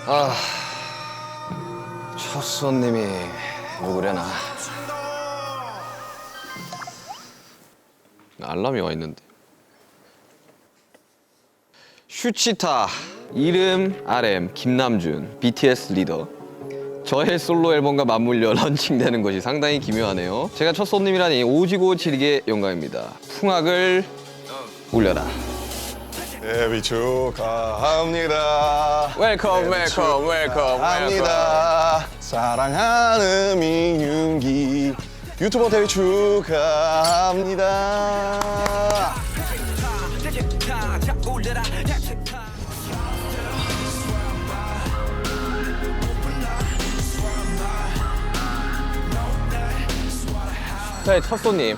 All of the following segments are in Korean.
아, 첫 손님이 누구려나? 알람이 와 있는데. 슈치타, 이름 RM, 김남준, BTS 리더. 저의 솔로 앨범과 맞물려 런칭되는 것이 상당히 기묘하네요. 제가 첫 손님이라니 오지고 지리게 영광입니다. 풍악을 울려라. 데뷔 축하합니다. 웰컴, 웰컴, 웰컴, 합니다. 사랑하는 민윤기 유튜버 데뷔 축하합니다. 저의 첫 손님,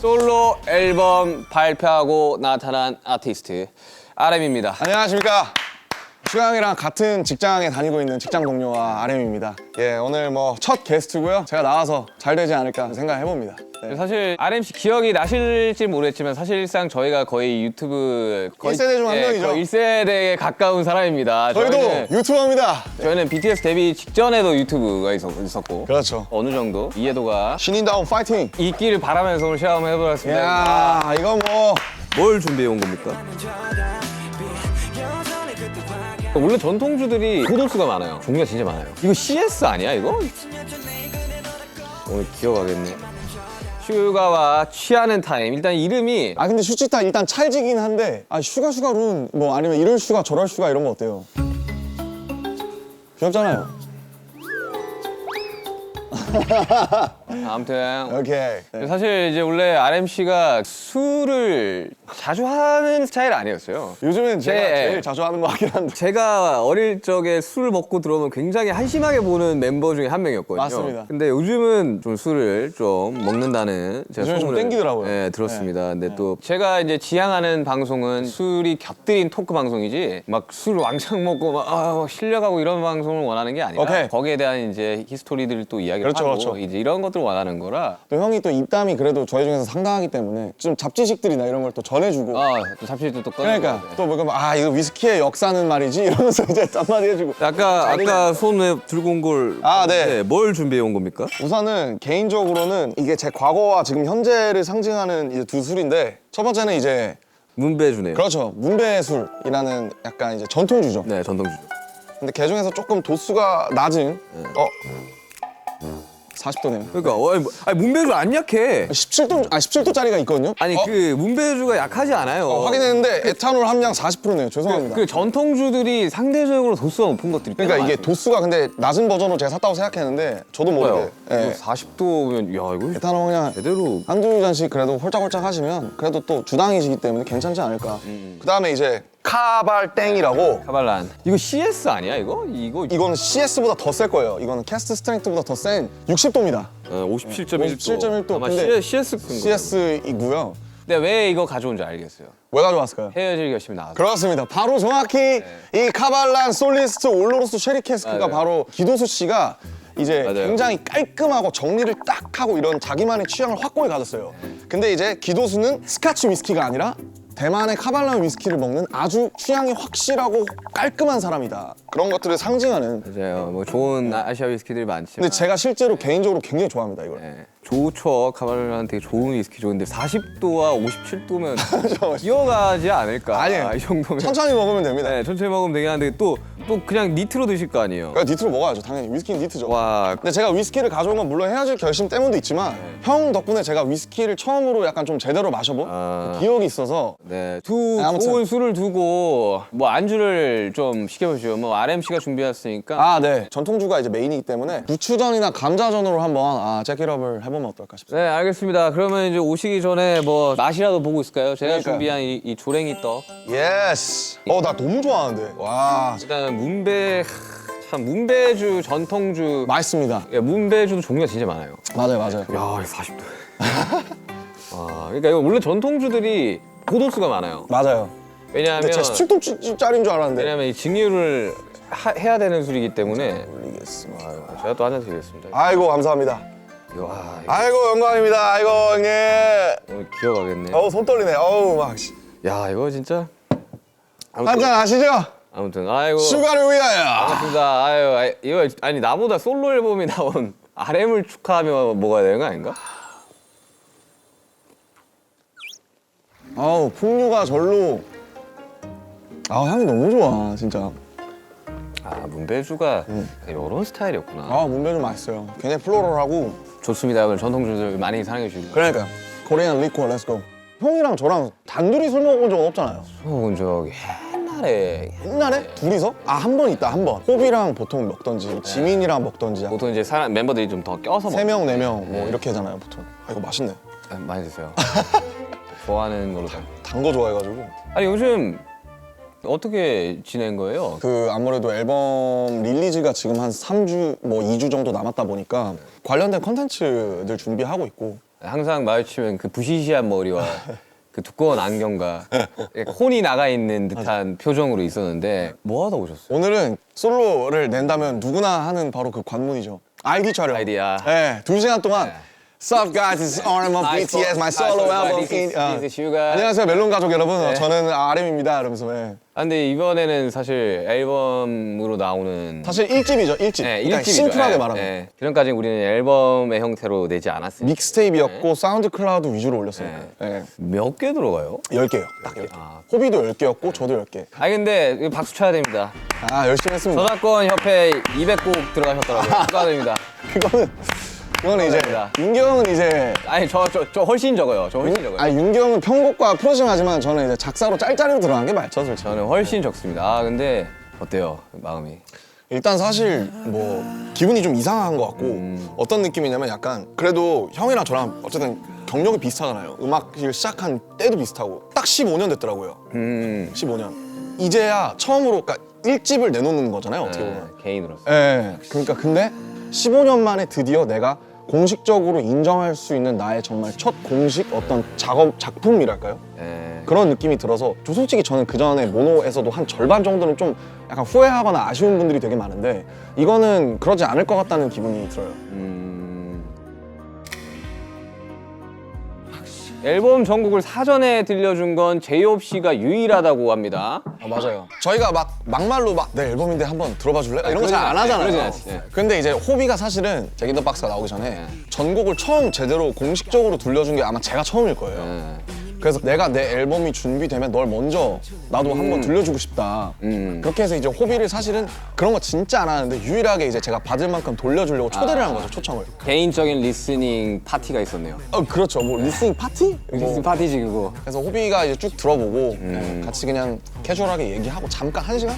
솔로 앨범 발표하고 나타난 아티스트 RM입니다. 안녕하십니까. 슈강이랑 같은 직장에 다니고 있는 직장 동료와 RM입니다. 예, 오늘 뭐 첫 게스트고요. 제가 나와서 잘 되지 않을까 생각해봅니다. 네. 사실 RM 씨 기억이 나실지 모르겠지만 사실상 저희가 거의 유튜브 1세대 중 한 명이죠. 거의 1세대에 가까운 사람입니다. 저희도 유튜버입니다. 저희는 BTS 데뷔 직전에도 유튜브가 있었고 그렇죠. 어느 정도 이해도가 신인다운 파이팅! 있기를 바라면서 오늘 시험해보겠습니다. 야, 이거 뭐 뭘 준비해 온 겁니까? 원래 전통주들이 고도수가 많아요. 종류가 진짜 많아요. 이거 CS 아니야 이거? 오늘 기억하겠네. 슈가와 취하는 타임. 일단 이름이 근데 슈치타 일단 찰지긴 한데 슈가룬 뭐 아니면 이럴 슈가 저럴 슈가 이런 거 어때요? 귀엽잖아요. 아무튼 오케이. 네. 사실 이제 원래 RM 씨가 술을 자주 하는 스타일 아니었어요. 요즘엔 제가 네. 제일 자주 하는 거 같긴 한데. 제가 어릴 적에 술을 먹고 들어오면 굉장히 한심하게 보는 멤버 중에 한 명이었거든요. 맞습니다. 근데 요즘은 좀 술을 좀 먹는다는 제가 요즘에 좀 소문을, 땡기더라고요. 네, 들었습니다. 근데 또 제가 이제 지향하는 방송은 술이 곁들인 토크 방송이지 막 술 왕창 먹고 막 실려가고 이런 방송을 원하는 게 아니라 오케이. 거기에 대한 이제 히스토리들을 또 이야기를 그렇죠, 하고 그렇죠. 이제 이런 것들을 원하는 거라 또 형이 또 입담이 그래도 저희 중에서 상당하기 때문에 좀 잡지식들이나 이런 걸 또 전해주고. 또 잡지도 또 꺼내고 그러니까 또 뭔가 이거 위스키의 역사는 말이지 이러면서 이제 한마디 해주고. 아까 손에 들고 온 걸 네. 뭘 준비해 온 겁니까? 우선은 개인적으로는 이게 제 과거와 지금 현재를 상징하는 이제 두 술인데 첫 번째는 이제 문배주네요. 그렇죠. 문배술이라는 약간 이제 전통주죠. 네, 전통주. 근데 개 중에서 조금 도수가 낮은 40도네요. 그러니까 문배주 안 약해. 17도짜리가 있거든요. 아니 그 문배주가 약하지 않아요. 확인했는데 에탄올 함량 40%네요. 죄송합니다. 그 전통주들이 상대적으로 도수가 높은 것들이 그러니까 꽤 이게 많아요. 도수가 근데 낮은 버전으로 제가 샀다고 생각했는데 저도 모르게 예. 40도면 야 이거 에탄올 함량 제대로 한두 잔씩 그래도 홀짝홀짝 하시면 그래도 또 주당이시기 때문에 괜찮지 않을까. 그다음에 이제 카발땡이라고 카발란. 이거 CS 아니야 이거? 이거는 CS보다 더 셀 거예요. 이거는 캐스트 스트렝스보다 더 센 60도입니다. 57.1도. 57.1도. 아마 근데 CS 쓴 거예요. CS이고요. 근데 왜 이거 가져온 줄 알겠어요. 왜 가져왔을까요? 헤어질 결심이 나왔어. 그렇습니다. 바로 정확히 이 카발란 솔리스트 올로로스 쉐리 캐스크가 맞아요. 바로 기도수 씨가 이제 맞아요. 굉장히 깔끔하고 정리를 딱 하고 이런 자기만의 취향을 확고히 가졌어요. 근데 이제 기도수는 스카치 위스키가 아니라 대만의 카발란 위스키를 먹는 아주 취향이 확실하고 깔끔한 사람이다. 그런 것들을 상징하는. 맞아요. 뭐 좋은 아시아 위스키들이 많지만. 근데 제가 실제로 개인적으로 굉장히 좋아합니다, 이걸. 네. 좋죠. 카발란 되게 좋은 위스키죠. 근데 40도와 57도면 기어가지 않을까? 아니에요. 이 정도면. 천천히 먹으면 됩니다. 네, 천천히 먹으면 되긴 한데 또 그냥 니트로 드실 거 아니에요. 그러니까 니트로 먹어야죠, 당연히. 위스키는 니트죠. 와, 근데 제가 위스키를 가져온 건 물론 헤어질 결심 때문도 있지만 형 덕분에 제가 위스키를 처음으로 약간 좀 제대로 마셔본 기억이 있어서 네. 아무튼. 좋은 술을 두고 뭐 안주를 좀 시켜보시죠. 뭐 RMC가 준비했으니까. 네. 전통주가 이제 메인이기 때문에 부추전이나 감자전으로 한번 잭잇업을 해보면 어떨까 싶습니다. 네, 알겠습니다. 그러면 이제 오시기 전에 뭐 맛이라도 보고 있을까요? 제가 그러니까요. 준비한 이 조랭이 떡. 예스. 나 너무 좋아하는데. 와, 일단 참 문배주 전통주. 맛있습니다. 문배주도 종류가 진짜 많아요. 맞아요. 야, 40도. 그러니까 이거 원래 전통주들이 고도수가 많아요. 맞아요. 왜냐하면 근데 제가 17도짜리인 줄 알았는데. 왜냐하면 이 증류를 해야 되는 술이기 때문에 올리겠습니다. 제가 또 한 잔 드리겠습니다. 아이고, 감사합니다. 와, 아이고 영광입니다. 아이고 형님. 오늘 기억하겠네. 어우 손 떨리네. 어우 막. 야, 이거 진짜. 한잔 하시죠. 아무튼 아이고. 슈가를 위하여. 반갑습니다. 아유, 이거 아니 나보다 솔로 앨범이 나온 RM을 축하하며 먹어야 되는 거 아닌가? 아우 풍류가 절로. 아 향이 너무 좋아 진짜. 아, 문배주가 이런 스타일이었구나. 아 문배주 맛있어요. 굉장히 플로럴하고. 좋습니다. 오늘 전통주들 많이 사랑해 주시고. 그러니까 코리안 리코 렛츠고. 형이랑 저랑 단둘이 술 먹어본 적은 없잖아요. 혹은 저기 옛날에 둘이서? 아 한 번 있다 한 번. 호비랑 보통 먹던지 지민이랑 먹던지. 보통 이제 사람 멤버들이 좀 더 껴서 세 명 네 명 뭐 이렇게 하잖아요 보통. 아 이거 맛있네. 많이 드세요. 좋아하는 걸로. 단 거 좋아해가지고. 아니 요즘 어떻게 지낸 거예요? 그 아무래도 앨범 릴리즈가 지금 한 3주 뭐 2주 정도 남았다 보니까 관련된 컨텐츠들 준비하고 있고. 항상 마주치면 그 부시시한 머리와 그 두꺼운 안경과 혼이 나가 있는 듯한 표정으로 있었는데 뭐 하다 오셨어요? 오늘은 솔로를 낸다면 누구나 하는 바로 그 관문이죠. 아이디 촬영. 아이디야. 네, 2시간 동안 네. Sup guys, this is RM of BTS, my solo album. This is Suga. 안녕하세요 멜론 가족 여러분. 저는 RM입니다. 이러면서. 네. 아, 근데 이번에는 사실 앨범으로 나오는 사실 1집이죠, 1집. 네, 그러니까 1집이죠. 심플하게 말하면. 네. 지금까지 우리는 앨범의 형태로 내지 않았으니까. 믹스테이프였고 사운드 클라우드 위주로 올렸으니까. 네. 몇 개 들어가요? 10개요. 딱 10개. 아. 호비도 10개였고 저도 10개. 아니 근데 이거 박수 쳐야 됩니다. 아 열심히 했습니다. 저작권 협회 200곡 들어가셨더라고요. 축하드립니다. 그거는 이제 감사합니다. 윤경은 이제 아니 저 훨씬 적어요. 저 훨씬 적어요. 아 윤경은 편곡과 프로듀싱하지만 저는 이제 작사로 짤짤이로 들어간 게 맞죠, 솔직히. 저는 훨씬 적습니다. 아 근데 어때요? 마음이? 일단 사실 뭐 기분이 좀 이상한 것 같고 어떤 느낌이냐면 약간 그래도 형이랑 저랑 어쨌든 경력이 비슷하잖아요. 음악을 시작한 때도 비슷하고 딱 15년 됐더라고요. 15년. 이제야 처음으로 그러니까 1집을 내놓는 거잖아요, 어떻게 보면. 개인으로서. 예. 그러니까 근데 15년 만에 드디어 내가 공식적으로 인정할 수 있는 나의 정말 첫 공식 어떤 작품이랄까요? 예. 그런 느낌이 들어서 솔직히 저는 그 전에 모노에서도 한 절반 정도는 좀 약간 후회하거나 아쉬운 분들이 되게 많은데 이거는 그러지 않을 것 같다는 기분이 들어요. 앨범 전곡을 사전에 들려준 건 제이홉 씨가 유일하다고 합니다. 맞아요. 저희가 막 막말로 막 내 앨범인데 한번 들어봐 줄래? 이런 거 잘 안 하잖아요. 그러진 않지. 네. 근데 이제 호비가 사실은 잭인더 박스가 나오기 전에 전곡을 처음 제대로 공식적으로 들려준 게 아마 제가 처음일 거예요. 그래서 내가 내 앨범이 준비되면 널 먼저 나도 한번 들려주고 싶다. 그렇게 해서 이제 호비를 사실은 그런 거 진짜 안 하는데 유일하게 이제 제가 받을 만큼 돌려주려고 초대를 한 거죠, 초청을. 개인적인 리스닝 파티가 있었네요. 그렇죠. 뭐 리스닝 파티? 리스닝 파티지 그거. 그래서 호비가 이제 쭉 들어보고 같이 그냥 캐주얼하게 얘기하고 잠깐 1시간?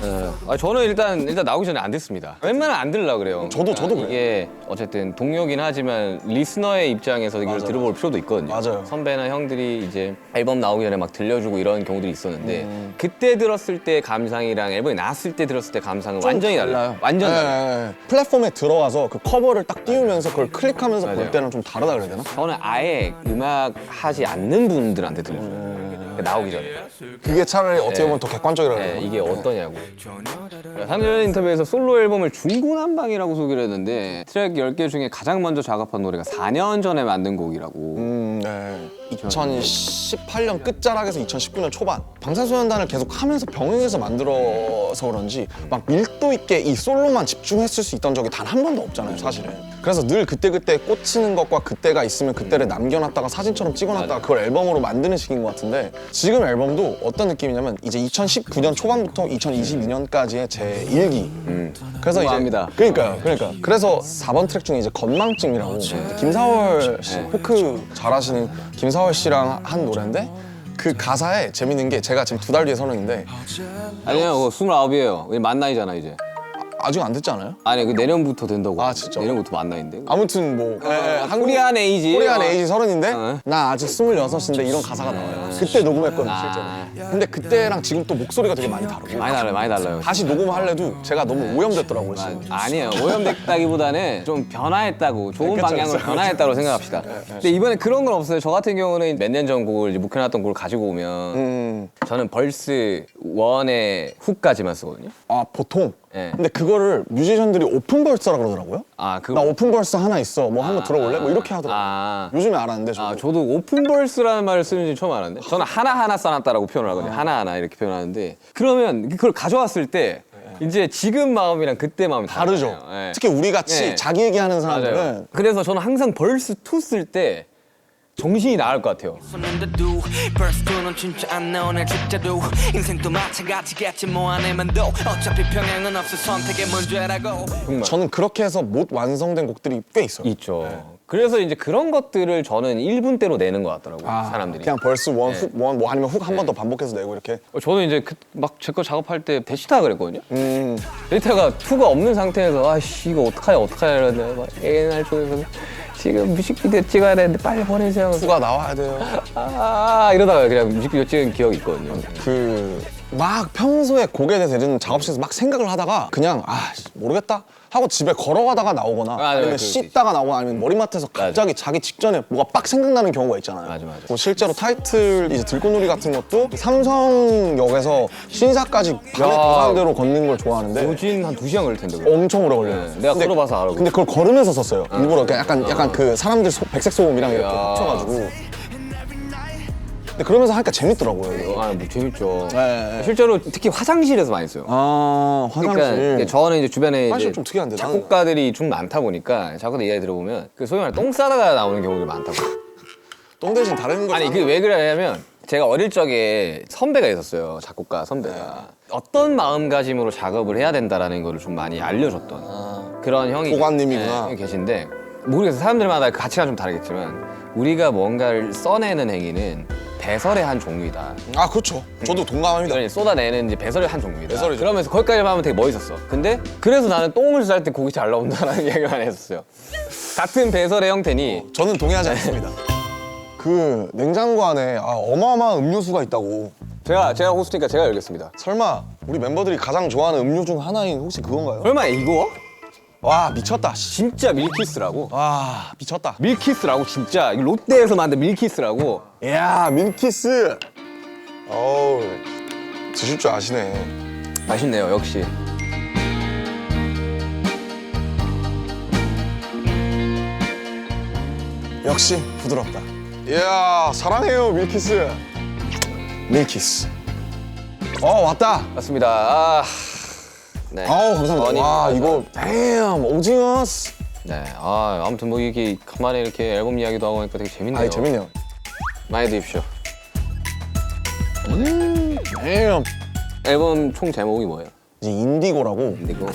아, 저는 일단 나오기 전에 안 듣습니다. 웬만하면 안 들으려고 그래요. 저도 그래요. 이게 어쨌든 동료긴 하지만 리스너의 입장에서 이걸 맞아요. 들어볼 필요도 있거든요. 맞아요. 선배나 형들이 이제 앨범 나오기 전에 막 들려주고 이런 경우들이 있었는데 그때 들었을 때 감상이랑 앨범이 나왔을 때 들었을 때 감상은 완전히 달라요. 완전 달라요. 네. 플랫폼에 들어가서 그 커버를 딱 띄우면서 그걸 클릭하면서 볼 맞아요. 때는 좀 다르다 그래야 되나? 저는 아예 음악 하지 않는 분들한테 들려줘요. 나오기 전에. 그게 차라리 어떻게 보면 더 객관적이라고 해야 네, 되나? 이게 어떠냐고. 상전 인터뷰에서 솔로 앨범을 중구난방이라고 소개를 했는데 트랙 10개 중에 가장 먼저 작업한 노래가 4년 전에 만든 곡이라고. 네. 2018년 끝자락에서 2019년 초반 방탄소년단을 계속 하면서 병행해서 만들어서 그런지 막 밀도 있게 이 솔로만 집중했을 수 있던 적이 단 한 번도 없잖아요, 사실은. 그래서 늘 그때그때 꽂히는 것과 그때가 있으면 그때를 남겨놨다가 사진처럼 찍어놨다가 그걸 앨범으로 만드는 식인 것 같은데 지금 앨범도 어떤 느낌이냐면 이제 2019년 초반부터 2022년까지의 제 일기. 그래서 우아합니다. 이제 그러니까 그래서 4번 트랙 중에 이제 건망증이라고 김사월 씨 포크 잘하시는 김사월 씨랑 한 노래인데 그 가사에 재밌는 게 제가 지금 2달 뒤에 서른인데 아니요, 그거 29이에요. 만 나이잖아 이제. 아직 안 됐지 않아요? 아니 그 내년부터 된다고. 아, 진짜? 내년부터 만 나이인데. 아무튼 뭐 코리안 에이지. 코리안 에이지 서른인데 어. 나 아직 26인데 이런 가사가 나와요. 그때 녹음했거든요, 실제로. 근데 그때랑 지금 또 목소리가 되게 많이 다르고 많이 달라요. 다시 녹음할래도 제가 너무 오염됐더라고요, 지금. 아니에요. 오염됐다기보다는 좀 변화했다고, 좋은 그쵸, 방향으로 그쵸, 변화했다고 생각합시다. 근데 이번에 그런 건 없어요. 저 같은 경우는 몇 년 전 곡을 이제 묵혀놨던 곡을 가지고 오면 저는 벌스 1의 훅까지만 쓰거든요. 아, 보통 네. 근데 그거를 뮤지션들이 오픈벌스라 그러더라고요. 아, 나 오픈벌스 하나 있어. 뭐 한번 들어볼래? 뭐 이렇게 하더라고요. 아. 요즘에 알았는데 저도. 아, 저도 오픈벌스라는 말을 쓰는지 처음 알았는데 저는 하나하나 써놨다라고 표현을 하거든요. 하나하나 이렇게 표현하는데 그러면 그걸 가져왔을 때 이제 지금 마음이랑 그때 마음이 다르죠. 다르잖아요. 네. 특히 우리 같이 네. 자기 얘기하는 맞아요. 사람들은 그래서 저는 항상 벌스 2 쓸 때 정신이 나갈 것 같아요. 손는데도 벌써 는 진짜 안 나오네 진짜로 인생도 마찬가지겠지 뭐 안 해만도 어차피 평행은 없어 선택의 문제라고. 정말 저는 그렇게 해서 못 완성된 곡들이 꽤 있어요. 있죠. 그래서 이제 그런 것들을 저는 1분대로 내는 것 같더라고요. 사람들이. 그냥 벌스 원, 훅 원, 뭐 아니면 훅 한 번 더 반복해서 내고 이렇게. 저는 이제 막 제 거 작업할 때 데이터가 그랬거든요. 데이터가 2가 없는 상태에서 아씨 이거 어떡하냐 이러는데 막 옛날 쪽에서 지금 뮤직비디오 찍어야 되는데 빨리 보내세요. 후가 나와야 돼요. 이러다가 그냥 뮤직비디오 찍은 기억이 있거든요. 막 평소에 곡에 대해서 예를 들면 작업실에서 막 생각을 하다가 그냥 모르겠다 하고 집에 걸어가다가 나오거나 맞아요. 아니면 그럴 수 씻다가 나오거나 아니면 머리맡에서 갑자기 자기 직전에 뭐가 빡 생각나는 경우가 있잖아요. 맞아. 뭐 실제로 타이틀 이제 들꽃놀이 같은 것도 삼성역에서 신사까지 밤에 도산대로 걷는 걸 좋아하는데 오진 한 2시간 걸릴 텐데. 그거. 엄청 오래 걸려요. 네, 내가 걸어봐서 알아. 근데 그걸 걸으면서 썼어요. 일부러 약간 그 사람들 백색 소음이랑 이렇게 야. 합쳐가지고. 근데 그러면서 하니까 재밌더라고요. 이거. 뭐 재밌죠. 네. 실제로 특히 화장실에서 많이 써요. 화장실. 그러니까 저는 이제 주변에 화장실 이제 좀 특이한데, 나는. 작곡가들이 좀 많다 보니까 작곡가 이야기 들어보면 그 소위 말해 똥 싸다가 나오는 경우가 많다고. 똥 대신 다른 걸 아니 사는 그게 왜 그러냐면 제가 어릴 적에 선배가 있었어요. 작곡가 선배가. 어떤 마음가짐으로 작업을 해야 된다라는 거를 좀 많이 알려줬던 그런 형이 보관님이구나. 네, 계신데 모르겠어요. 사람들마다 그 가치가 좀 다르겠지만 우리가 뭔가를 써내는 행위는 배설의 한 종류이다. 그렇죠. 저도 동감합니다. 그러니 쏟아내는 이제 배설의 한 종류이다. 배설이죠. 그러면서 거기까지만 하면 되게 멋있었어. 근데 그래서 나는 똥을 쌀 때 곡이 잘 나온다라는 얘기만 했었어요. 같은 배설의 형태니 저는 동의하지 않습니다. 그 냉장고 안에 어마어마한 음료수가 있다고. 제가 호스트니까 제가 열겠습니다. 설마 우리 멤버들이 가장 좋아하는 음료 중 하나인 혹시 그건가요? 설마 이거? 와 미쳤다. 씨. 진짜 밀키스라고. 와 미쳤다. 밀키스라고 진짜 이거 롯데에서 만든 밀키스라고. 이야 밀키스. 어우 드실 줄 아시네. 맛있네요 역시. 역시 부드럽다. 이야 사랑해요 밀키스. 밀키스. 왔다. 맞습니다. 네. 감사합니다. 와 이거 damn 오징어스. 네. 아무튼 뭐 이렇게 간만에 이렇게 앨범 이야기도 하고 하니까 되게 재밌네요. 재밌네요. 많이 드십시오. damn. 앨범 총 제목이 뭐예요? 이제 인디고라고. 인디고.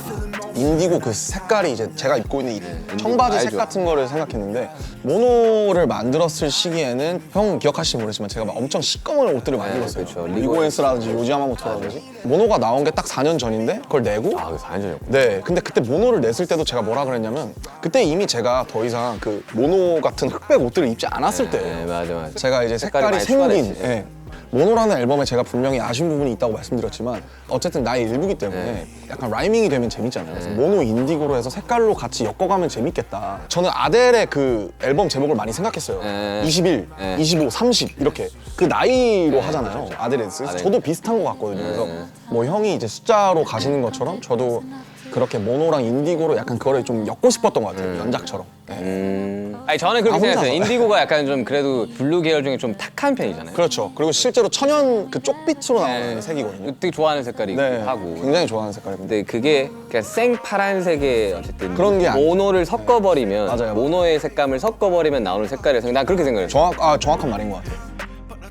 인디고 그 색깔이 이제 제가 입고 있는 이 청바지 색 알죠. 같은 거를 생각했는데 모노를 만들었을 시기에는 형 기억하실지 모르겠지만 제가 막 엄청 시꺼먼 옷들을 많이 입었어요. 그렇죠. 리고엔스라든지 요지야마모토라든지 모노가 나온 게 딱 4년 전인데 그걸 내고 그 4년 전이었고. 네 근데 그때 모노를 냈을 때도 제가 뭐라 그랬냐면 그때 이미 제가 더 이상 그 모노 같은 흑백 옷들을 입지 않았을 때 네, 맞아. 제가 이제 색깔이 색깔이 많이 생긴 추가됐지. 예. 모노라는 앨범에 제가 분명히 아쉬운 부분이 있다고 말씀드렸지만 어쨌든 나의 일부기 때문에 약간 라이밍이 되면 재밌잖아요. 그래서 모노 인디고로 해서 색깔로 같이 엮어가면 재밌겠다. 저는 아델의 그 앨범 제목을 많이 생각했어요. 21, 25, 30 이렇게 그 나이로 하잖아요. 아델에스. 그래서 저도 비슷한 것 같거든요. 그래서 뭐 형이 이제 숫자로 가시는 것처럼 저도 그렇게 모노랑 인디고로 약간 그거를 좀 엮고 싶었던 것 같아요. 연작처럼. 네. 아니 저는 그렇게 혼자서. 생각했어요. 인디고가 약간 좀 그래도 블루 계열 중에 좀 탁한 편이잖아요. 그렇죠. 그리고 실제로 천연 그 쪽빛으로 나오는 색이거든요. 되게 좋아하는 색깔이기도 네, 하고. 굉장히 좋아하는 색깔이거든요. 근데 그게 그냥 생 파란색의 어쨌든 그런 게 모노를 섞어버리면 맞아요. 모노의 색감을 섞어버리면 나오는 색깔이라서 난 그렇게 생각해요. 정확한 말인 것 같아요.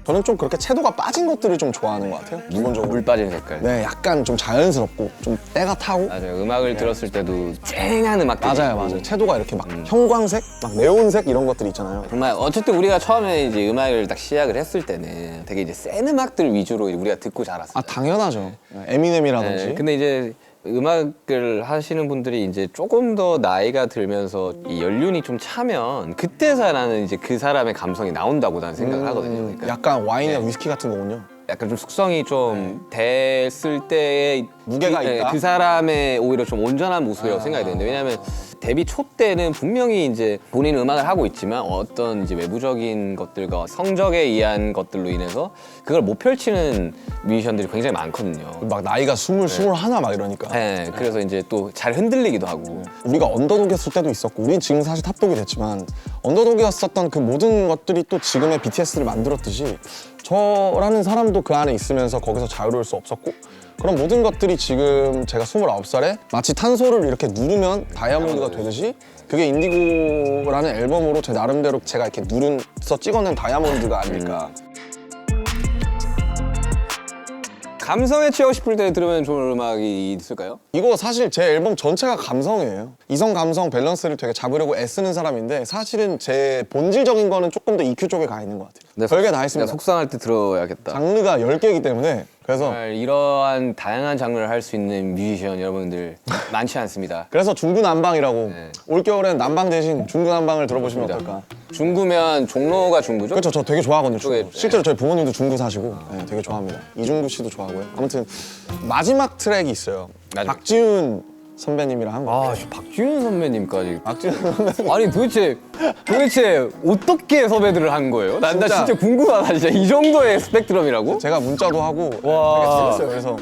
저는 좀 그렇게 채도가 빠진 것들을 좀 좋아하는 것 같아요. 기본적으로. 물 빠진 색깔. 네, 약간 좀 자연스럽고 좀 때가 타고. 맞아요. 음악을 들었을 때도 쨍한 음악들. 맞아요. 채도가 이렇게 막 형광색, 막 네온색 이런 것들 있잖아요. 정말 어쨌든 우리가 처음에 이제 음악을 딱 시작을 했을 때는 되게 이제 센 음악들 위주로 우리가 듣고 자랐어요. 당연하죠. 에미넴이라든지. 근데 이제 음악을 하시는 분들이 이제 조금 더 나이가 들면서 이 연륜이 좀 차면 그때서야 나는 이제 그 사람의 감성이 나온다고 나는 생각을 하거든요. 그러니까 약간 와인이나 위스키 같은 거군요. 약간 좀 숙성이 좀 됐을 때의 무게가 그, 있다? 그 사람의 오히려 좀 온전한 모습이라고 생각이 되는데 왜냐하면 데뷔 초 때는 분명히 이제 본인 음악을 하고 있지만 어떤 이제 외부적인 것들과 성적에 의한 것들로 인해서 그걸 못 펼치는 뮤지션들이 굉장히 많거든요. 막 나이가 20, 21 막 이러니까. 네, 그래서 이제 또 잘 흔들리기도 하고. 우리가 언더독이었을 때도 있었고 우린 지금 사실 탑독이 됐지만 언더독이었었던 그 모든 것들이 또 지금의 BTS를 만들었듯이 저라는 사람도 그 안에 있으면서 거기서 자유로울 수 없었고 그런 모든 것들이 지금 제가 29살에 마치 탄소를 이렇게 누르면 다이아몬드가 되듯이 그게 인디고라는 앨범으로 제 나름대로 제가 이렇게 누른서 찍어낸 다이아몬드가 아닐까. 감성에 취하고 싶을 때 들으면 좋은 음악이 있을까요? 이거 사실 제 앨범 전체가 감성이에요. 이성 감성 밸런스를 되게 잡으려고 애쓰는 사람인데 사실은 제 본질적인 거는 조금 더 EQ 쪽에 가 있는 것 같아요. 별게 다 있습니다. 속상할 때 들어야겠다. 장르가 10개이기 때문에 그래서 정말 이러한 다양한 장르를 할 수 있는 뮤지션 여러분들 많지 않습니다. 그래서 중구난방이라고 올겨울엔 난방 대신 중구난방을 들어보시면 어떨까. 중구면 종로가 중구죠? 그렇죠. 저 되게 좋아하거든요. 중구. 그쪽에, 실제로 저희 부모님도 중구 사시고 되게 좋아합니다. 이중구 씨도 좋아하고요. 아무튼 마지막 트랙이 있어요. 마지막. 박지훈 선배님이랑 한 거. 아, 박지훈 선배님까지. 박지훈 선배님. 아니 도대체 어떻게 섭외들을 한 거예요? 나 진짜. 진짜 궁금하다. 진짜 이 정도의 스펙트럼이라고? 제가 문자도 하고 와. 되게 재밌어요. 그래서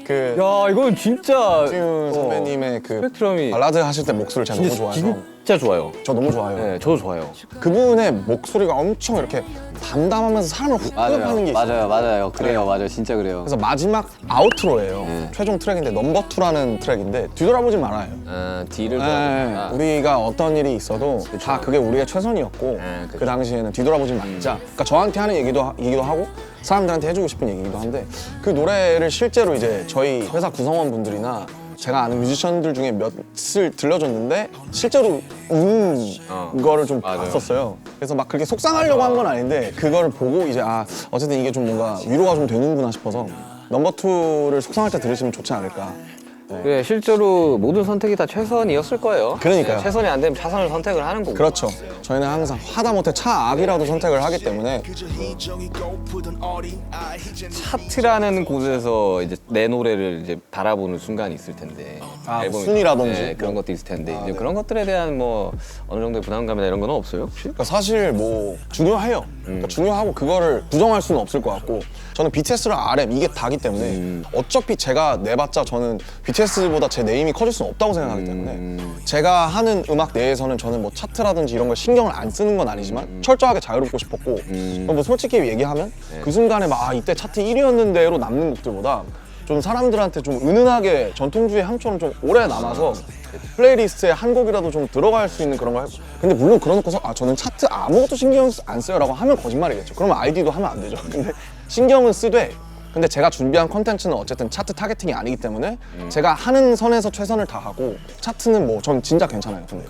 그 야, 이건 진짜 박지훈 선배님의 그 스펙트럼이 발라드 하실 때 목소리를 제가 너무 좋아해서 진짜 좋아요. 저 너무 좋아해요. 네, 저도 좋아요. 그분의 목소리가 엄청 이렇게 담담하면서 사람을 훅 끌어파는 게 있어요. 맞아요. 그래요, 맞아요. 진짜 그래요. 그래서 마지막 아우트로예요. 최종 트랙인데 넘버 2라는 트랙인데 뒤돌아보지 말아요. D를 네, 우리가 어떤 일이 있어도 다 그게 우리의 최선이었고 그쵸. 그 당시에는 뒤돌아보지 말자. 그러니까 저한테 하는 얘기도 하고 사람들한테 해주고 싶은 얘기기도 한데 그 노래를 실제로 이제 저희 회사 구성원분들이나 제가 아는 뮤지션들 중에 몇을 들려줬는데 실제로 우는 거를 좀 맞아요. 봤었어요. 그래서 막 그렇게 속상하려고 한 건 아닌데 그거를 보고 이제 어쨌든 이게 좀 뭔가 위로가 좀 되는구나 싶어서 넘버 2를 속상할 때 들으시면 좋지 않을까. 그래, 실제로 모든 선택이 다 최선이었을 거예요. 그러니까요. 네, 최선이 안 되면 차선을 선택을 하는 거고. 그렇죠. 저희는 항상 하다못해 차악이라도 선택을 하기 때문에 차트라는 곳에서 이제 내 노래를 이제 바라보는 순간이 있을 텐데. 앨범이- 순위라든지. 네, 그런 것도 있을 텐데. 이제 그런 것들에 대한 뭐 어느 정도의 부담감이나 이런 건 없어요, 혹시? 그러니까 사실 뭐 중요해요. 그러니까 중요하고 그거를 부정할 수는 없을 것 같고 저는 BTS랑 RM 이게 다기 때문에 어차피 제가 내봤자 저는 BTS보다 제 네임이 커질 수는 없다고 생각하기 때문에 제가 하는 음악 내에서는 저는 뭐 차트라든지 이런 걸 신경을 안 쓰는 건 아니지만 철저하게 자유롭고 싶었고 뭐 솔직히 얘기하면 그 순간에 막 이때 차트 1위였는데로 남는 곡들보다 좀 사람들한테 좀 은은하게 전통주의 향처럼 좀 오래 남아서 플레이리스트에 한 곡이라도 좀 들어갈 수 있는 그런 걸 하고 근데 물론 그러놓고서 저는 차트 아무것도 신경 안 써요 라고 하면 거짓말이겠죠. 그러면 아이디도 하면 안 되죠. 근데 신경은 쓰되 근데 제가 준비한 컨텐츠는 어쨌든 차트 타겟팅이 아니기 때문에 제가 하는 선에서 최선을 다하고 차트는 뭐 전 진짜 괜찮아요. 근데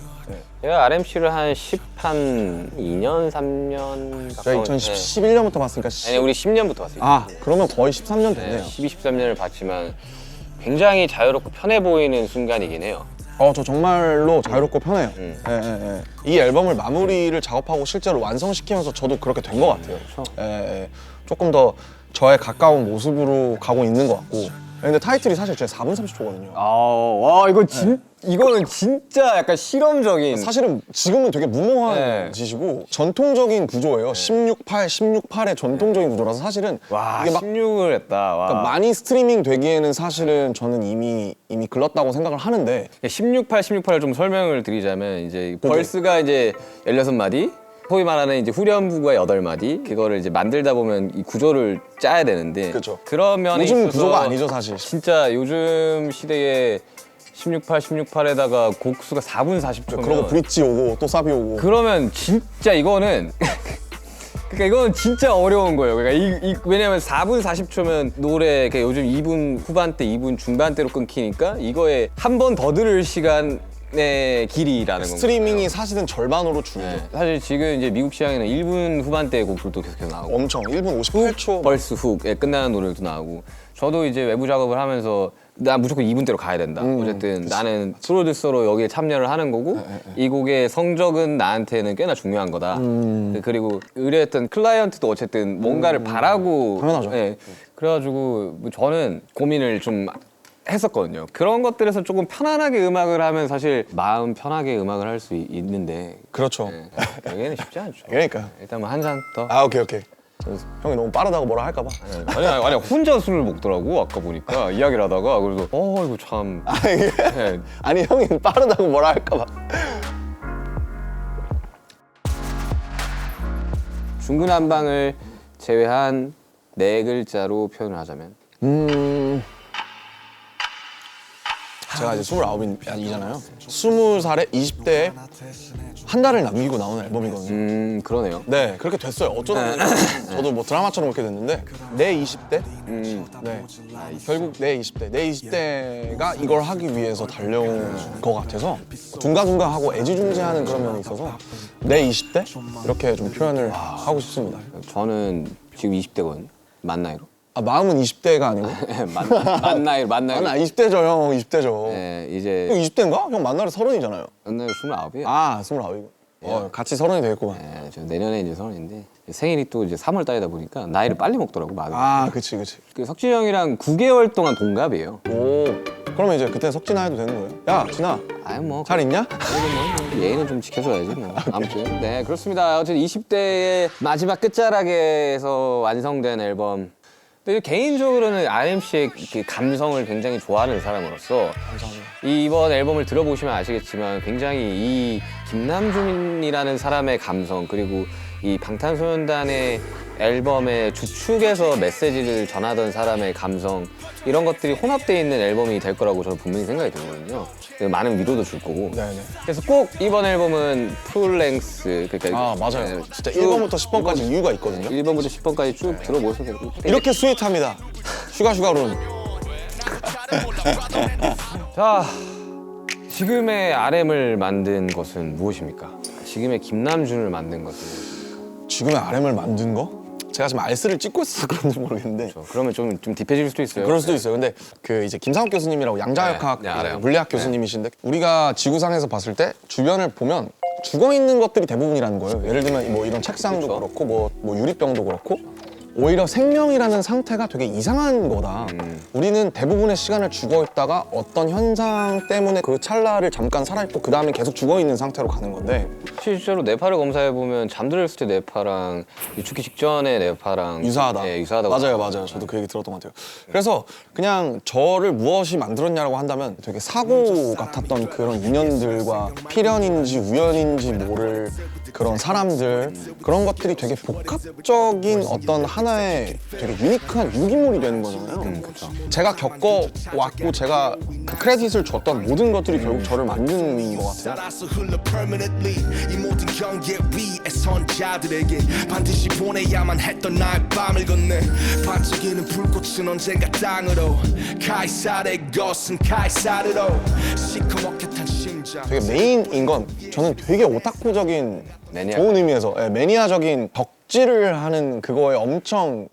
제가 RMC를 한 2년, 3년 제가 가까운 2011년부터 봤으니까 아니 우리 10년부터 왔어요. 그러면 거의 13년 됐네요. 12, 13년을 봤지만 굉장히 자유롭고 편해 보이는 순간이긴 해요. 저 정말로 자유롭고 편해요. 이 앨범을 마무리를 작업하고 실제로 완성시키면서 저도 그렇게 된 것 같아요. 조금 더 저에 가까운 모습으로 가고 있는 것 같고. 근데 타이틀이 사실 제 4분 30초거든요. 와 이거 이거는 진짜 약간 실험적인. 사실은 지금은 되게 무모한 네. 짓이고 전통적인 구조예요. 16:8, 16:8의 전통적인 구조라서 사실은 와 이게 막 16을 했다. 와. 그러니까 많이 스트리밍 되기에는 사실은 저는 이미 글렀다고 생각을 하는데 16, 8, 16, 8을 좀 설명을 드리자면 이제 벌스가 이제 16마디, 소위 말하는 이제 후렴부가 8마디, 그거를 이제 만들다 보면 이 구조를 짜야 되는데 그쵸. 그런 면에 요즘 있어서 구조가 아니죠 사실. 진짜 요즘 시대에 16, 8, 16,8에다가 곡수가 4분 40초면 그러고 브릿지 오고 또 사비 오고 그러면 진짜 이거는 그러니까 이건 진짜 어려운 거예요. 그러니까 왜냐면 4분 40초면 노래 그러니까 요즘 2분 후반대, 2분 중반대로 끊기니까 이거에 한 번 더 들을 시간의 길이라는 건가요? 스트리밍이 사실은 절반으로 줄죠. 네. 사실 지금 이제 미국 시장에는 1분 후반대 곡들도 계속 나오고 엄청 1분 58초 벌스 훅에 끝나는 노래도 나오고 저도 이제 외부 작업을 하면서 나 무조건 이분대로 가야 된다. 어쨌든 나는 프로듀서로 여기에 참여를 하는 거고 이 곡의 성적은 나한테는 꽤나 중요한 거다. 그리고 의뢰했던 클라이언트도 어쨌든 뭔가를 바라고 당연하죠. 예. 그래가지고 뭐 저는 고민을 좀 했었거든요. 그런 것들에서 조금 편안하게 음악을 하면 사실 마음 편하게 음악을 할 수 있는데 그렇죠. 여기는 쉽지 않죠. 그러니까요. 일단 뭐 한 잔 더. 아 오케이. 형이 너무 빠르다고 뭐라 할까봐. 아니 혼자 술을 먹더라고 아까 보니까 이야기를 하다가 그래서 이거 참 예. 아니 형이 빠르다고 뭐라 할까봐. 중구난방을 제외한 네 글자로 표현을 하자면 제가 이제 29이잖아요. 20살에 20대에 한 달을 남기고 나오는 앨범이거든요. 그러네요. 네, 그렇게 됐어요. 어쩌다 보니까 저도 뭐 드라마처럼 그렇게 됐는데 내 20대? 네, 결국 내 20대. 내 20대가 이걸 하기 위해서 달려온 것 같아서 둥가둥가하고 애지중지하는 그런 면이 있어서 내 20대? 이렇게 좀 표현을 하고 싶습니다. 저는 지금 20대거든요. 만 나이로. 아, 마음은 20대가 아니고? 만 나이로. 아, 나 20대죠, 형. 20대죠. 네, 이제 형 20대인가? 형 만나러 30이잖아요. 만 나이로 29이에요. 아, 29이고. 같이 30이 되겠구만. 네, 저 내년에 이제 30인데 생일이 또 이제 3월 달이다 보니까 나이를 빨리 먹더라고 마음이. 아, 그치. 그 석진이 형이랑 9개월 동안 동갑이에요. 오, 그러면 이제 그때 석진아 해도 되는 거예요? 야, 진아, 아유 뭐 잘 있냐? 예의는 좀 지켜줘야지 뭐. 아무튼 네 그렇습니다. 어쨌든 20대의 마지막 끝자락에서 완성된 앨범. 근데 개인적으로는 RMC의 그 감성을 굉장히 좋아하는 사람으로서 이번 앨범을 들어보시면 아시겠지만 굉장히 이 김남준이라는 사람의 감성 그리고 이 방탄소년단의 앨범의 주축에서 메시지를 전하던 사람의 감성 이런 것들이 혼합되어 있는 앨범이 될 거라고 저는 분명히 생각이 들거든요. 많은 위로도 줄 거고. 네네. 그래서 꼭 이번 앨범은 풀랭스 그러니까 아, 맞아요. 네, 진짜 쭉 1번부터 10번까지 이유가 있거든요. 1번부터 10번까지 쭉 들어보셔도 되고. 이렇게 스윗합니다. 슈가룬. 자, 지금의 RM을 만든 것은 무엇입니까? 지금의 김남준을 만든 것은 지금의 RM을 만든 거? 제가 지금 알스를 찍고 있어서 그런지 모르겠는데 그러면 좀 딥해질 수도 있어요. 그럴 수도 있어요. 근데 그 이제 김상욱 교수님이라고 양자역학 네, 알아요. 물리학 교수님이신데 우리가 지구상에서 봤을 때 주변을 보면 죽어 있는 것들이 대부분이라는 거예요. 예를 들면 뭐 이런 책상도 그렇죠. 그렇고 뭐 유리병도 그렇고 오히려 생명이라는 상태가 되게 이상한 거다. 우리는 대부분의 시간을 죽어 있다가 어떤 현상 때문에 그 찰나를 잠깐 살아있고 그 다음에 계속 죽어 있는 상태로 가는 건데 실제로 뇌파를 검사해 보면 잠들었을 때 뇌파랑 죽기 직전의 뇌파랑 유사하다. 네, 유사하다고. 맞아요. 저도 그 얘기 들었던 것 같아요. 그래서 그냥 저를 무엇이 만들었냐고 한다면 되게 사고 같았던 그런 인연들과 필연인지 우연인지 모를 그런 사람들 그런 것들이 되게 복합적인 어떤 하나의 되게 유니크한 유기물이 되는 거잖아요. 그렇죠. 제가 겪어왔고 제가 그 크레딧을 줬던 모든 것들이 결국 저를 만드는 것 같아요. 따라서 흘러 permanently 이 모든 경계 위에 선자들에게 반드시 보내야만 했던 나의 밤을 건네 반짝이는 불꽃은 언젠가 땅으로 카이사르의 것은 카이사르로 시커멓게 탄 심장 되게 메인인 건 저는 되게 오타쿠적인 매니아. 좋은 의미에서 매니아적인 덕질을 하는 그거에 엄청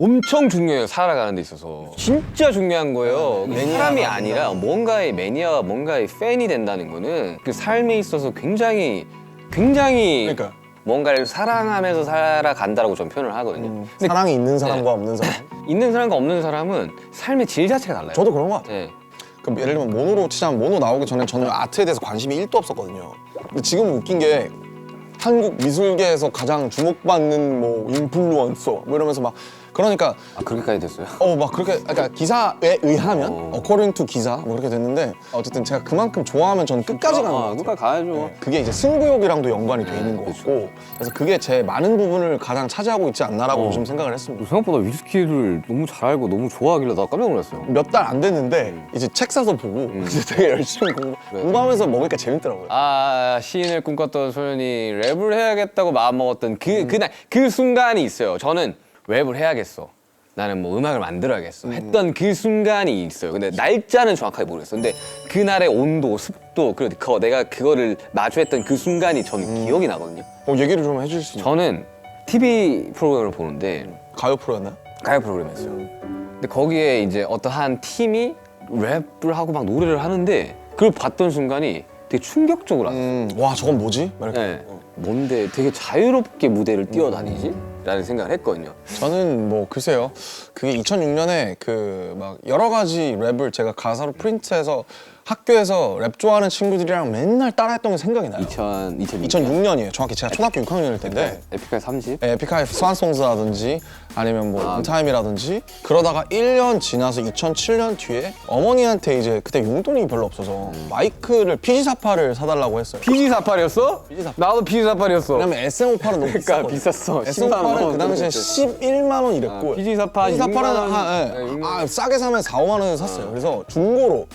중요해요. 살아가는 데 있어서 진짜 중요한 거예요. 사람이 아니라 뭔가의 매니아와 뭔가의 팬이 된다는 거는 그 삶에 있어서 굉장히 그러니까요. 뭔가를 사랑하면서 살아간다라고 저는 표현을 하거든요. 근데 사랑이 있는 사람과 없는 사람. 있는 사람과 없는 사람은 삶의 질 자체가 달라요. 저도 그런 것 같아요. 네. 그럼 예를 들면 모노로 치자면 모노 나오기 전에 저는 아트에 대해서 관심이 1도 없었거든요. 근데 지금은 웃긴 게 한국 미술계에서 가장 주목받는 뭐 인플루언서 뭐 이러면서 막 그러니까 그렇게까지 됐어요? 막 그렇게 그러니까 기사에 의하면 according to 기사 뭐 그렇게 됐는데 어쨌든 제가 그만큼 좋아하면 저는 끝까지 가는 것 같아요. 끝까지 가야죠. 그게 이제 승부욕이랑도 연관이 돼 있는 것 같고 그래서 그게 제 많은 부분을 가장 차지하고 있지 않나라고 요즘 생각을 했습니다. 생각보다 위스키를 너무 잘 알고 너무 좋아하길래 나 깜짝 놀랐어요. 몇 달 안 됐는데 이제 책 사서 보고 이제 되게 열심히 공부하면서 먹으니까 재밌더라고요. 시인을 꿈꿨던 소년이 랩을 해야겠다고 마음먹었던 그날 그 순간이 있어요. 저는 랩을 해야겠어. 나는 뭐 음악을 만들어야겠어. 했던 그 순간이 있어요. 근데 날짜는 정확하게 모르겠어. 근데 그날의 온도, 습도, 그리고 내가 그거를 마주했던 그 순간이 저는 기억이 나거든요. 얘기를 좀 해주실 수 있나요? 저는 TV 프로그램을 보는데 가요 프로였나요? 가요 프로그램이었어요. 근데 거기에 이제 어떤 한 팀이 랩을 하고 막 노래를 하는데 그걸 봤던 순간이 되게 충격적으로 왔어요. 와 저건 뭐지? 막 이렇게. 네. 뭔데 되게 자유롭게 무대를 뛰어다니지? 라는 생각을 했거든요. 저는 뭐 글쎄요. 그게 2006년에 그 막 여러 가지 랩을 제가 가사로 프린트해서 학교에서 랩 좋아하는 친구들이랑 맨날 따라했던 게 생각이 나요. 2006년이에요. 정확히 제가 초등학교 6학년일 텐데. 에픽하이 30? 에픽하이 스완송스라든지 아니면 뭐 인타임이라든지 그러다가 1년 지나서 2007년 뒤에 어머니한테 이제 그때 용돈이 별로 없어서 마이크를 PG48을 사달라고 했어요. PG48이었어? 나도 PG48이었어. 왜냐면 SM58은 너무 그러니까 비쌌어. 비쌌어. 10만 SM58은 원. 그 당시에 11만 원 이랬고 PG48 PG48은 싸게 사면 4, 5만 원에 샀어요. 그래서 중고로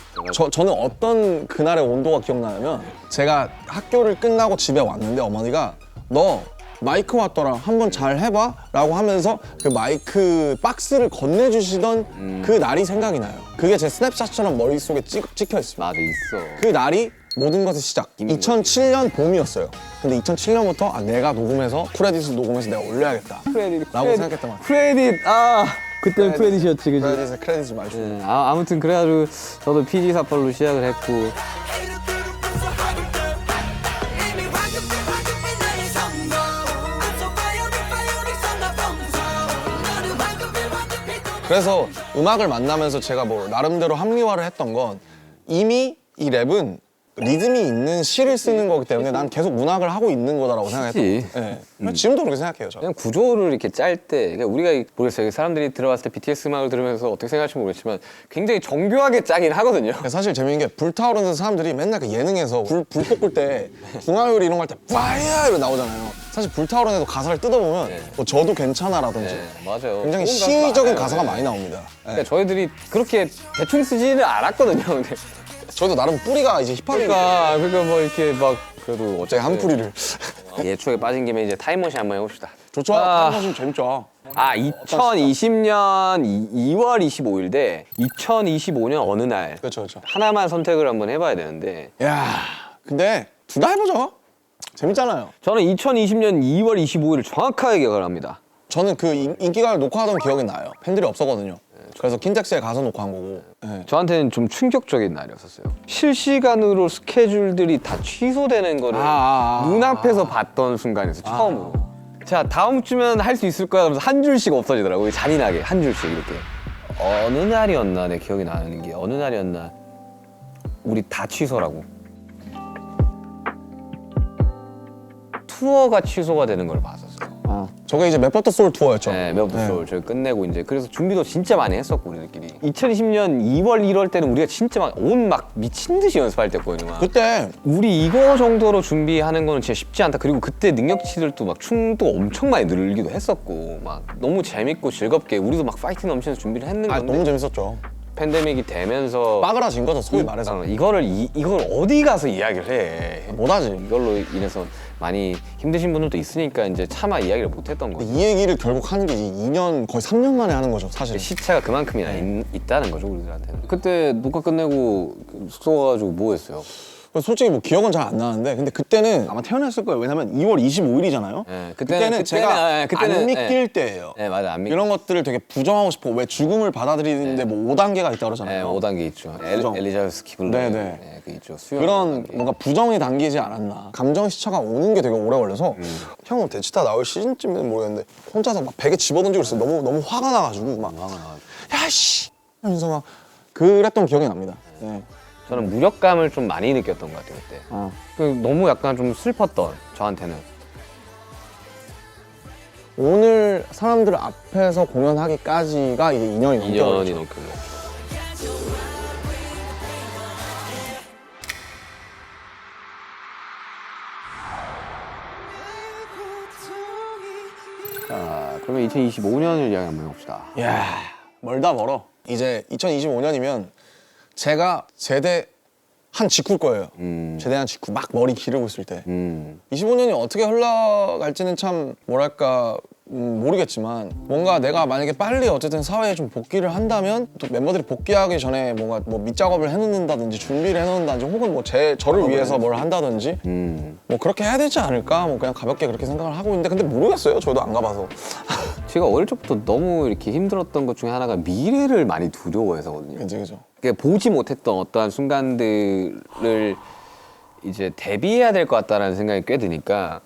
저는 어떤 그날의 온도가 기억나냐면 제가 학교를 끝나고 집에 왔는데 어머니가 너 마이크 왔더라 한번 잘 해봐 라고 하면서 그 마이크 박스를 건네주시던 그 날이 생각이 나요. 그게 제 스냅샷처럼 머릿속에 찍혀 있습니다. 나도 있어. 그 날이 모든 것의 시작. 2007년 봄이었어요. 근데 2007년부터 내가 녹음해서 크레딧을 녹음해서 내가 올려야겠다 라고 생각했던 것 같아요. 크레딧 그때는 크레딧이었지 그지? 크레딧을 많이 주고. 네, 아무튼 그래가지고 저도 PG48로 시작을 했고 그래서 음악을 만나면서 제가 뭐 나름대로 합리화를 했던 건 이미 이 랩은 리듬이 있는 시를 쓰는 거기 때문에 난 계속 문학을 하고 있는 거다라고 생각했던 그치. 것 같아요. 네. 지금도 그렇게 생각해요. 저는. 그냥 구조를 이렇게 짤 때 그러니까 우리가 모르겠어요. 사람들이 들어봤을 때 BTS 음악을 들으면서 어떻게 생각할지 모르겠지만 굉장히 정교하게 짜긴 하거든요. 사실 재밌는 게 불타오르는 사람들이 맨날 그 예능에서 불 볶을 때 중화요리 이런 거 할 때 파이어 이러 나오잖아요. 사실 불타오르는 애도 가사를 뜯어보면 뭐 저도 괜찮아라든지 네, 맞아요. 굉장히 좋은 가사 시적인 많아요. 가사가 네. 많이 나옵니다. 네. 그러니까 저희들이 그렇게 대충 쓰지는 않았거든요. 근데 저희도 나름 뿌리가 이제 힙합이니까 그러니까 뭐 이렇게 막 그래도 갑자기 한 뿌리를 예초에 빠진 김에 이제 타임머신 한번 해봅시다. 좋죠. 타임머신 재밌죠. 2020년 2월 25일 대 2025년 어느 날 그렇죠, 그렇죠. 하나만 선택을 한번 해봐야 되는데 야, 근데 둘 다 해보죠. 재밌잖아요. 저는 2020년 2월 25일을 정확하게 기억을 합니다. 저는 그 인기가를 녹화하던 기억이 나요. 팬들이 없었거든요. 그래서 킨텍스에 가서 녹화한 거고. 네. 저한테는 좀 충격적인 날이었었어요. 실시간으로 스케줄들이 다 취소되는 거를 눈앞에서 봤던 순간이었어요. 처음으로. 자, 다음 주면 할 수 있을 거야 하면서 한 줄씩 없어지더라고요. 잔인하게 한 줄씩 이렇게. 어느 날이었나 내 기억이 나는 게 어느 날이었나 우리 다 취소라고. 투어가 취소가 되는 걸 봤었어요. 저게 이제 맵버터 소울 투어였죠. 네, 맵소울 저희 끝내고 이제 그래서 준비도 진짜 많이 했었고 우리들끼리. 2020년 2월 1월 때는 우리가 진짜 막 온 막 미친 듯이 연습할 때였거든요. 막. 그때 우리 이거 정도로 준비하는 거는 진짜 쉽지 않다. 그리고 그때 능력치들도 막 춤도 엄청 많이 늘기도 했었고 막 너무 재밌고 즐겁게 우리도 막 파이팅 넘치면서 준비를 했는 건데 너무 재밌었죠. 팬데믹이 되면서 빠그라진 거죠, 소위 말해서. 이걸 어디 가서 이야기를 해. 못하지. 이걸로 인해서 많이 힘드신 분들도 있으니까 이제 차마 이야기를 못 했던 거죠. 이 얘기를 결국 하는 게 2년, 거의 3년 만에 하는 거죠, 사실. 시차가 그만큼이나 있다는 거죠, 우리들한테는. 그때 녹화 끝내고 숙소 가가지고 뭐 했어요? 솔직히 뭐 기억은 잘 안 나는데 근데 그때는 아마 태어났을 거예요. 왜냐면 2월 25일이잖아요. 네, 그때는 제가 안 믿길 때예요. 네, 맞아, 안 믿. 이런 것들을 되게 부정하고 싶어. 왜 죽음을 받아들이는데 뭐 5단계가 있다고 네, 그러잖아요. 5단계 있죠. 부정. 엘리자베스 키블러. 네네. 네, 그 있죠. 수영 그런 5단계. 뭔가 부정이 담기지 않았나. 감정 시차가 오는 게 되게 오래 걸려서 형은 대치타 나올 시즌쯤은 모르겠는데 혼자서 막 베개 집어던지고 그랬어요. 너무 화가 나가지고 막 야씨 하면서 막 그랬던 기억이 납니다. 네. 저는 무력감을 좀 많이 느꼈던 것 같아요, 그때. 너무 약간 좀 슬펐던, 저한테는. 오늘 사람들 앞에서 공연하기까지가 이제 2년이 2년이 넘게 넘게. 자, 그러면 2025년을 이야기 한번 해봅시다. 이야 멀다 멀어. 이제 2025년이면 제가 제대한 직후일 거예요. 제대한 직후 막 머리 기르고 있을 때 25년이 어떻게 흘러갈지는 참 뭐랄까 모르겠지만 뭔가 내가 만약에 빨리 어쨌든 사회에 좀 복귀를 한다면 또 멤버들이 복귀하기 전에 뭔가 뭐 밑작업을 해놓는다든지 준비를 해놓는다든지 혹은 뭐 저를 위해서 뭘 한다든지 뭐 그렇게 해야 되지 않을까 뭐 그냥 가볍게 그렇게 생각을 하고 있는데 근데 모르겠어요. 저도 안 가봐서. 제가 어릴 적부터 너무 이렇게 힘들었던 것 중에 하나가 미래를 많이 두려워해서거든요. 그죠. 그러니까 보지 못했던 어떠한 순간들을 이제 대비해야 될 것 같다라는 생각이 꽤 드니까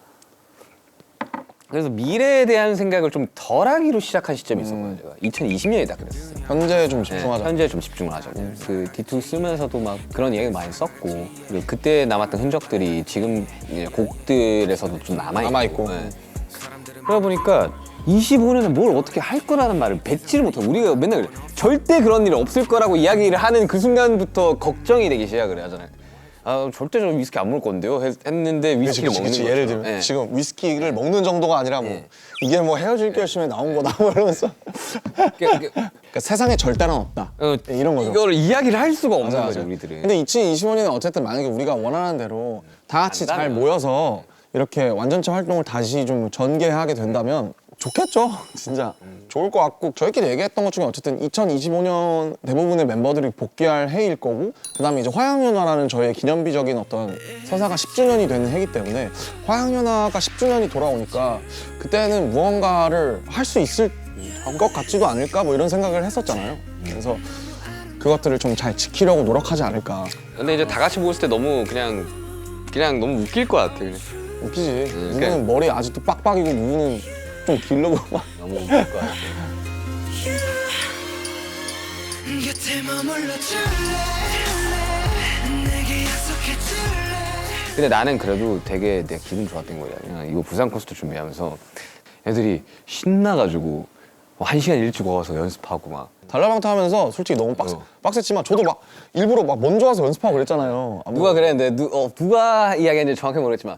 그래서 미래에 대한 생각을 좀 덜하기로 시작한 시점이 있었거든요. 제가 2020년에 딱 그랬어요. 현재 좀 집중하자. 현재에 좀 집중을 하자고. 그 D2 쓰면서도 막 그런 얘기 많이 썼고 그리고 그때 남았던 흔적들이 지금 이제 곡들에서도 좀 남아있고. 네. 그러다 보니까 25년에 뭘 어떻게 할 거라는 말을 뱉지를 못하고 우리가 맨날 절대 그런 일은 없을 거라고 이야기를 하는 그 순간부터 걱정이 되기 시작을 하잖아요. 아 절대 저 위스키 안 먹을 건데요 했는데 위스키를 먹는 거죠. 예를 들면 네. 지금 위스키를 먹는 정도가 아니라 뭐 이게 뭐 헤어질 결심에 나온 거다 뭐 이러면서 그러니까 세상에 절대는 없다 이런 거죠. 이걸 이야기를 할 수가 없는 맞아, 거죠 맞아. 우리들은. 근데 2025년에 어쨌든 만약에 우리가 원하는 대로 다 같이 잘 간다면. 모여서 이렇게 완전체 활동을 다시 좀 전개하게 된다면 좋겠죠. 진짜 좋을 것 같고 저희끼리 얘기했던 것 중에 어쨌든 2025년 대부분의 멤버들이 복귀할 해일 거고 그다음에 이제 화양연화라는 저의 기념비적인 어떤 서사가 10주년이 되는 해이기 때문에 화양연화가 10주년이 돌아오니까 그때는 무언가를 할 수 있을 것 같지도 않을까 뭐 이런 생각을 했었잖아요. 그래서 그것들을 좀 잘 지키려고 노력하지 않을까. 근데 이제 다 같이 모였을 때 너무 그냥 너무 웃길 것 같아. 그냥. 웃기지. 누구는 그냥- 머리 아직도 빡빡이고 누구는 좀 기르고 막. 너무 웃길 것 같아. 곁에 머물러 줄래 내게 약속해 줄래 근데 나는 그래도 되게 내가 기분 좋았던 거야. 그냥 이거 부산 콘서트 준비하면서 애들이 신나가지고 1시간 일찍 와서 연습하고 막. 달라방타 하면서 솔직히 너무 빡셌지만 저도 막 일부러 막 먼저 와서 연습하고 그랬잖아요. 누가 그랬는데 누가 이야기했는지 정확히 모르겠지만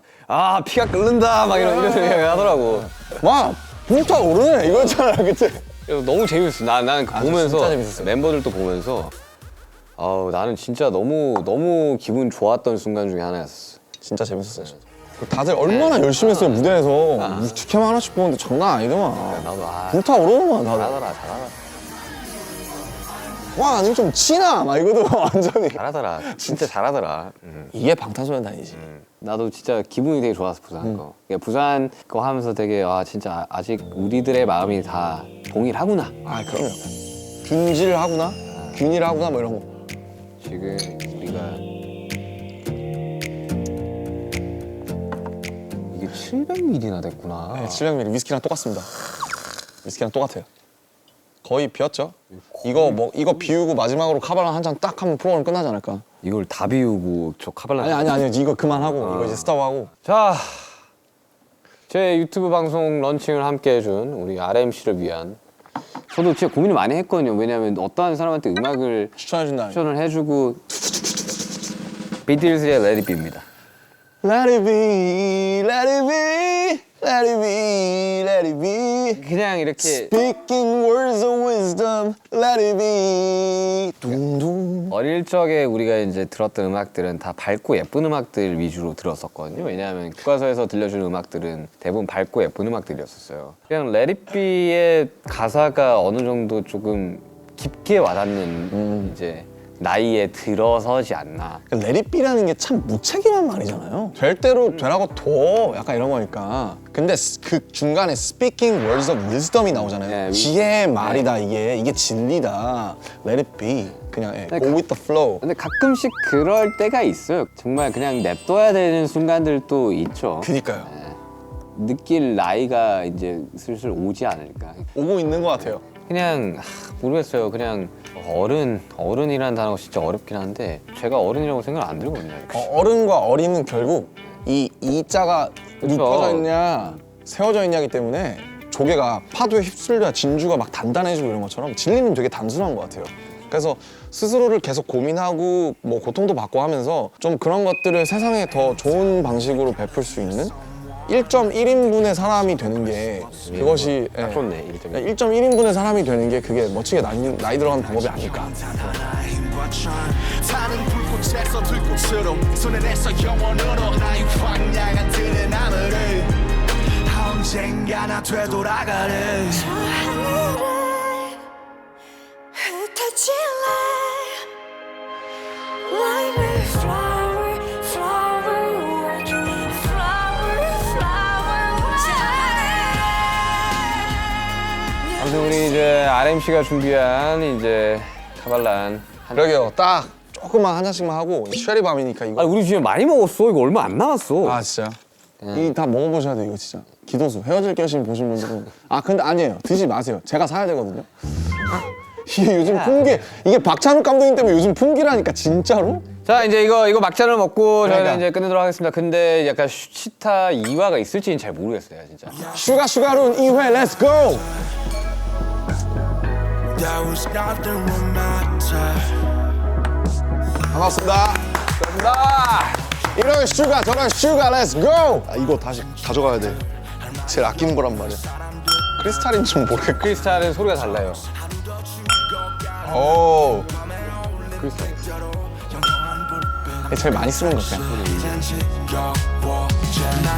피가 끓는다 막 이런 이야기 하더라고. 막 불타오르네 이거였잖아 그때. 그래서 너무 재밌었어. 나는 그 보면서 진짜 재밌었어요. 멤버들도 보면서 나는 진짜 너무 기분 좋았던 순간 중에 하나였어. 진짜 재밌었어요. 다들 얼마나 열심히 했어요 무대에서. 직캠 하나씩 보는데 장난 아니더만. 나도 불타오르더만 다들. 잘하더라. 와 아니면 좀 치나 막 이거도 완전히. 잘하더라. 진짜 잘하더라. 이게 방탄소년단이지. 나도 진짜 기분이 되게 좋았어 부산 거. 그러니까 부산 거 하면서 되게 진짜 아직 우리들의 마음이 다 동일하구나. 아 그럼요. 균질하구나, 균일하구나 뭐 이런 거. 지금 우리가 이게 700ml나 됐구나. 네, 700ml 위스키랑 똑같습니다. 위스키랑 똑같아요. 거의 비었죠. 이거 비우고 마지막으로 카바랑 한 잔 딱 하면 프로그램 끝나지 않을까. 이걸 다 비우고 저 카발라. 아니 이거 그만하고 이거 이제 스탑하고. 자, 제 유튜브 방송 런칭을 함께 해준 우리 RMC를 위한 저도 진짜 고민을 많이 했거든요. 왜냐면 어떠한 사람한테 음악을 추천해준다. 추천을 해주고 비틀즈의 Let It Be입니다. Let it be, let it be, let it be, let it be. 그냥 이렇게 Speaking words of wisdom, let it be. 둥둥. 어릴 적에 우리가 이제 들었던 음악들은 다 밝고 예쁜 음악들 위주로 들었었거든요. 왜냐하면 교과서에서 들려주는 음악들은 대부분 밝고 예쁜 음악들이었었어요. 그냥 Let It Be의 가사가 어느 정도 조금 깊게 와닿는 이제 나이에 들어서지 않나. Let it be라는 게 참 무책임한 말이잖아요. 될 대로 되라고 둬. 약간 이런 거니까. 근데 그 중간에 speaking words of wisdom이 나오잖아요. 네, 지혜의 말이다 이게 진리다. Let it be. 그냥 go with the flow. 근데 가끔씩 그럴 때가 있어요. 정말 그냥 냅둬야 되는 순간들도 있죠. 그니까요. 느낄 나이가 이제 슬슬 오지 않을까. 오고 있는 것 같아요. 그냥 모르겠어요. 그냥 어른이라는 단어가 진짜 어렵긴 한데 제가 어른이라고 생각 안 들거든요. 어른과 어린은 결국 이 자가 눕혀져 있냐 세워져 있냐기 때문에 조개가 파도에 휩쓸려 진주가 막 단단해지고 이런 것처럼 진리는 되게 단순한 것 같아요. 그래서 스스로를 계속 고민하고 뭐 고통도 받고 하면서 좀 그런 것들을 세상에 더 좋은 방식으로 베풀 수 있는 1.1인분의 사람이 되는 게 그것이 딱 좋네. 1.1. 1.1인분의 사람이 되는 게 그게 멋지게 나이 들어가는 방법이 아닐까. 타는 불꽃에서 들꽃으로 손에 내서 영원으로 나의 황량한 들의 나무를 언젠가 나 되돌아가네 저 하늘에 흩어질래 Like a flower, flower walking Flower, flower walking 아무튼 우리 이제 RMC가 준비한 이제 카발란. 그러게요. 딱 조금만 한 잔씩만 하고 쉐리밤이니까 이거. 아니 우리 집에 많이 먹었어. 이거 얼마 안 남았어. 아 진짜요? 이 다 먹어보셔야 돼요 이거 진짜. 기도수 헤어질 결심 보신 분들은 아 근데 아니에요. 드시지 마세요. 제가 사야 되거든요. 이게 요즘 풍기 이게 박찬욱 감독님 때문에 요즘 풍기라니까 진짜로? 자 이제 이거 막잔을 먹고 저희는 그러니까. 이제 끝내도록 하겠습니다. 근데 약간 치타 2화가 있을지는 잘 모르겠어요, 진짜. 슈가룬 2회 렛츠 고! That was nothing but my time 반갑습니다. 나 이런 슈가 저런 슈가 렛츠 고! 아, 이거 다시 가져가야 돼. 제일 아끼는 거란 말이야. 크리스탈인 줄 모르겠고. 크리스탈은 소리가 달라요. 오. 크리스탈. 제일 많이 쓰는 거 그냥. 이젠 지겨워져 난